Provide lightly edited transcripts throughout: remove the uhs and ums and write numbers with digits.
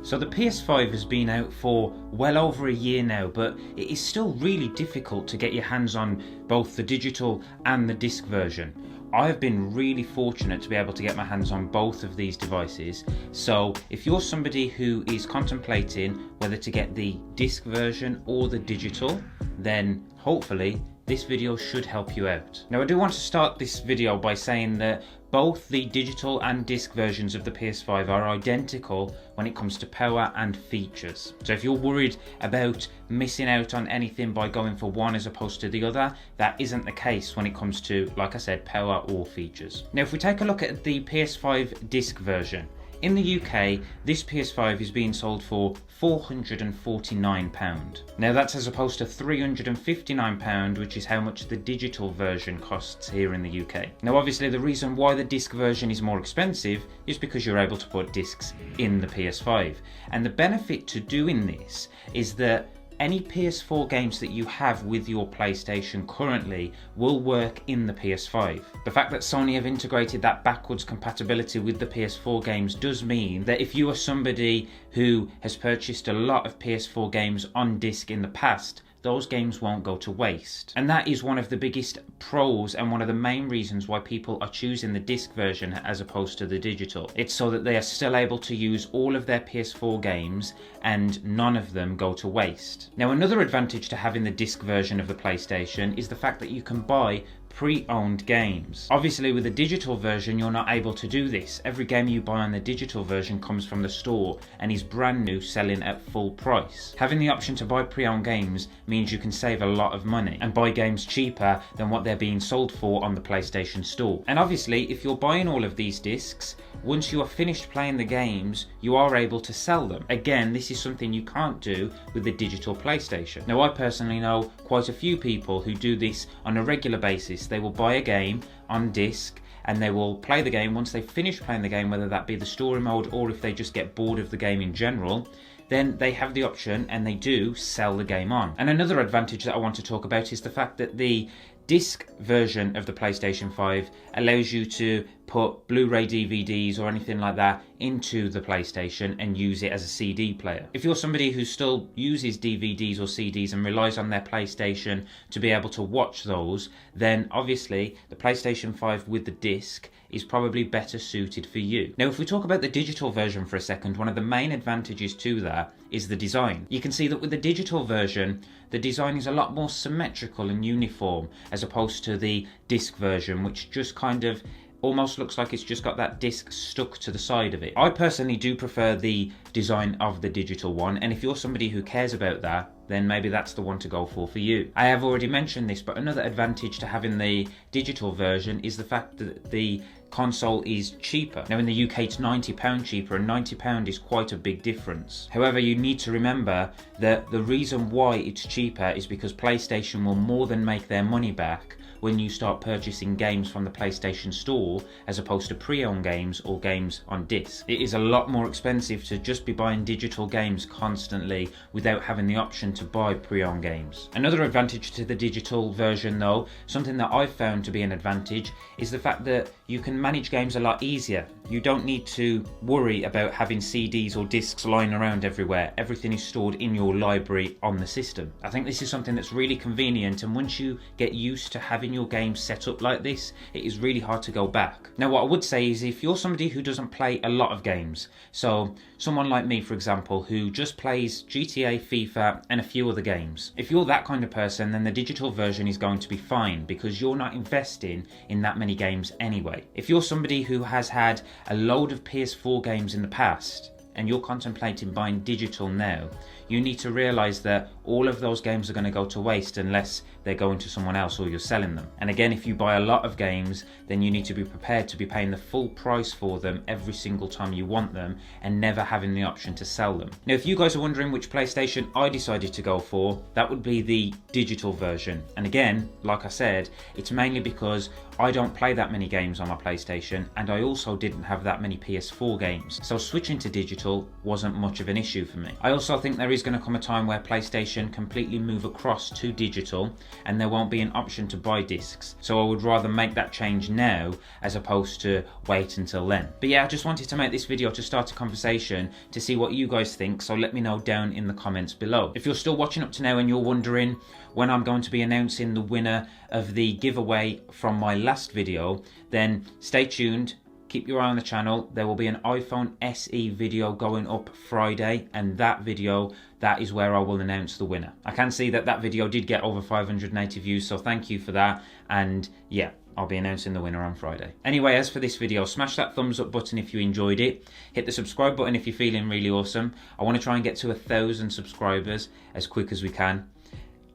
So the PS5 has been out for well over a year now, but it is still really difficult to get your hands on both the digital and the disc version. I have been really fortunate to be able to get my hands on both of these devices, so if you're somebody who is contemplating whether to get the disc version or the digital, then hopefully this video should help you out. Now I do want to start this video by saying that both the digital and disc versions of the PS5 are identical when it comes to power and features. So if you're worried about missing out on anything by going for one as opposed to the other, that isn't the case when it comes to, like I said, power or features. Now if we take a look at the PS5 disc version, in the UK, this PS5 is being sold for £449. Now that's as opposed to £359, which is how much the digital version costs here in the UK. Now obviously the reason why the disc version is more expensive is because you're able to put discs in the PS5. And the benefit to doing this is that any PS4 games that you have with your PlayStation currently will work in the PS5. The fact that Sony have integrated that backwards compatibility with the PS4 games does mean that if you are somebody who has purchased a lot of PS4 games on disc in the past, those games won't go to waste. And that is one of the biggest pros and one of the main reasons why people are choosing the disc version as opposed to the digital. It's so that they are still able to use all of their PS4 games and none of them go to waste. Now another advantage to having the disc version of the PlayStation is the fact that you can buy pre-owned games. Obviously with the digital version you're not able to do this. Every game you buy on the digital version comes from the store and is brand new, selling at full price. Having the option to buy pre-owned games means you can save a lot of money and buy games cheaper than what they're being sold for on the PlayStation Store. And obviously if you're buying all of these discs, once you are finished playing the games, you are able to sell them. Again, this is something you can't do with the digital PlayStation. Now I personally know quite a few people who do this on a regular basis. They will buy a game on disc and they will play the game. Once they finish playing the game, whether that be the story mode or if they just get bored of the game in general, then they have the option and they do sell the game on. And another advantage that I want to talk about is the fact that the disc version of the PlayStation 5 allows you to put Blu-ray DVDs or anything like that into the PlayStation and use it as a CD player. If you're somebody who still uses DVDs or CDs and relies on their PlayStation to be able to watch those, then obviously the PlayStation 5 with the disc is probably better suited for you. Now if we talk about the digital version for a second, one of the main advantages to that is the design. You can see that with the digital version, the design is a lot more symmetrical and uniform as opposed to the disc version, which just kind of almost looks like it's just got that disc stuck to the side of it. I personally do prefer the design of the digital one, and if you're somebody who cares about that, then maybe that's the one to go for you. I have already mentioned this, but another advantage to having the digital version is the fact that the console is cheaper. Now in the UK it's £90 cheaper, and £90 is quite a big difference. However, you need to remember that the reason why it's cheaper is because PlayStation will more than make their money back when you start purchasing games from the PlayStation Store as opposed to pre-owned games or games on disc. It is a lot more expensive to just be buying digital games constantly without having the option to buy pre-owned games. Another advantage to the digital version though, something that I've found to be an advantage, is the fact that you can manage games a lot easier. You don't need to worry about having CDs or discs lying around everywhere. Everything is stored in your library on the system. I think this is something that's really convenient, and once you get used to having your games set up like this, it is really hard to go back. Now what I would say is if you're somebody who doesn't play a lot of games, so someone like me for example who just plays GTA, FIFA and a few other games, if you're that kind of person, then the digital version is going to be fine because you're not investing in that many games anyway. If you're somebody who has had a load of PS4 games in the past and you're contemplating buying digital now, you need to realise that all of those games are going to go to waste unless they're going to someone else or you're selling them. And again, if you buy a lot of games, then you need to be prepared to be paying the full price for them every single time you want them and never having the option to sell them. Now, if you guys are wondering which PlayStation I decided to go for, that would be the digital version. And again, like I said, it's mainly because I don't play that many games on my PlayStation and I also didn't have that many PS4 games. So switching to digital digital wasn't much of an issue for me. I also think there is going to come a time where PlayStation completely move across to digital and there won't be an option to buy discs. So I would rather make that change now as opposed to wait until then. But yeah, I just wanted to make this video to start a conversation to see what you guys think, so let me know down in the comments below. If you're still watching up to now and you're wondering when I'm going to be announcing the winner of the giveaway from my last video, then stay tuned. Keep your eye on the channel. There will be an iPhone SE video going up Friday, and that video, that is where I will announce the winner. I can see that that video did get over 580 views, so thank you for that. And yeah, I'll be announcing the winner on Friday. Anyway, as for this video, smash that thumbs up button if you enjoyed it. Hit the subscribe button if you're feeling really awesome. I want to try and get to 1,000 subscribers as quick as we can.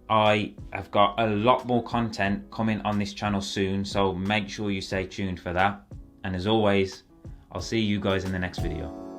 I have got a lot more content coming on this channel soon, so make sure you stay tuned for that. And as always, I'll see you guys in the next video.